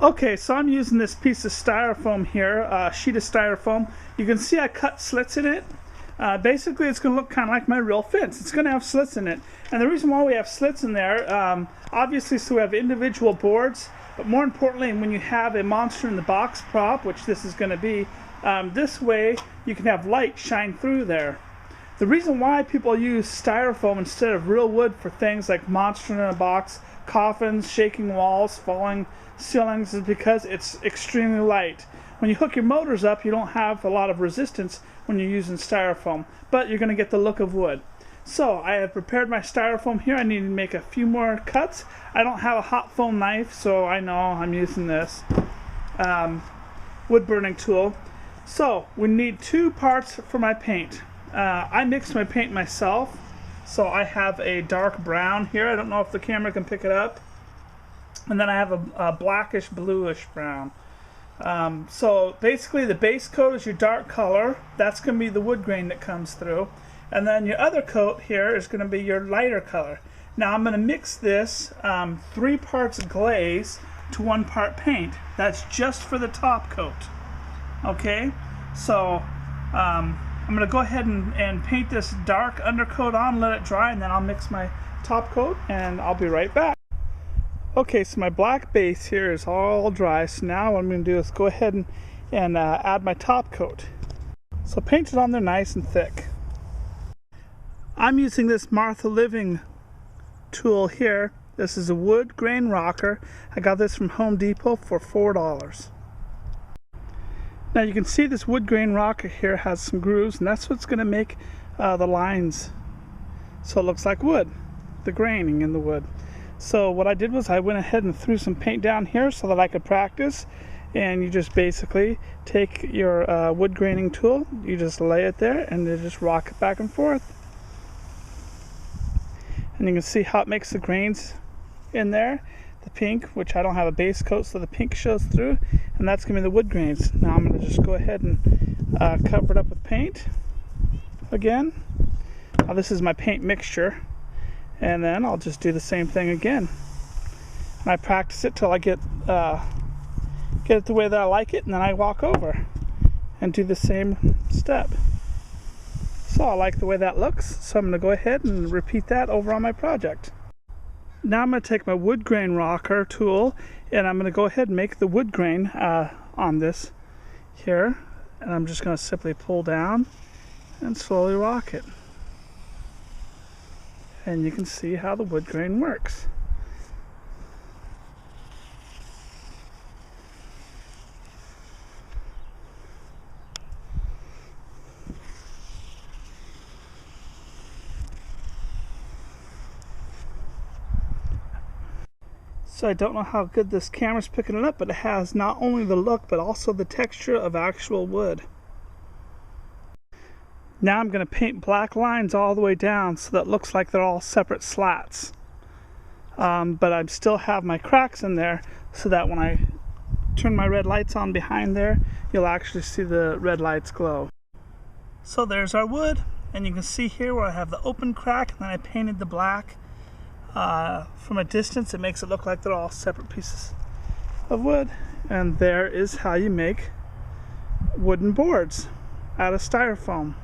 Okay, so I'm using this piece of styrofoam here, sheet of styrofoam. You can see I cut slits in it. Basically, it's going to look kind of like my real fence. It's going to have slits in it. And the reason why we have slits in there, obviously, so we have individual boards. But more importantly, when you have a monster in the box prop, which this is going to be, this way you can have light shine through there. The reason why people use styrofoam instead of real wood for things like monster in a box, coffins, shaking walls, falling ceilings is because it's extremely light. When you hook your motors up, you don't have a lot of resistance when you're using styrofoam, but you're going to get the look of wood. So I have prepared my styrofoam here. I need to make a few more cuts. I don't have a hot foam knife, so I know I'm using this wood burning tool. So we need 2 parts for my paint. I mixed my paint myself, so I have a dark brown here. I don't know if the camera can pick it up. And then I have a blackish bluish brown. So basically the base coat is your dark color. That's going to be the wood grain that comes through. And then your other coat here is going to be your lighter color. Now I'm going to mix this 3 parts glaze to 1 part paint. That's just for the top coat. Okay, so I'm going to go ahead and paint this dark undercoat on, let it dry, and then I'll mix my top coat and I'll be right back. Okay, so my black base here is all dry, so now what I'm going to do is go ahead and add my top coat. So paint it on there nice and thick. I'm using this Martha Living tool here. This is a wood grain rocker. I got this from Home Depot for $4. Now you can see this wood grain rocker here has some grooves, and that's what's going to make the lines so it looks like wood, the graining in the wood. So what I did was I went ahead and threw some paint down here so that I could practice. And you just basically take your wood graining tool, you just lay it there and you just rock it back and forth. And you can see how it makes the grains in there. The pink, which I don't have a base coat, so the pink shows through, and that's going to be the wood grains. Now I'm going to just go ahead and cover it up with paint again. Now this is my paint mixture. And then I'll just do the same thing again. And I practice it till I get it the way that I like it, and then I walk over and do the same step. So I like the way that looks, so I'm going to go ahead and repeat that over on my project. Now I'm going to take my wood grain rocker tool and I'm going to go ahead and make the wood grain on this here. And I'm just going to simply pull down and slowly rock it. And you can see how the wood grain works. So I don't know how good this camera's picking it up, but it has not only the look but also the texture of actual wood. Now I'm going to paint black lines all the way down so that it looks like they're all separate slats. But I still have my cracks in there so that when I turn my red lights on behind there, you'll actually see the red lights glow. So there's our wood, and you can see here where I have the open crack and then I painted the black. From a distance it makes it look like they're all separate pieces of wood. And there is how you make wooden boards out of styrofoam.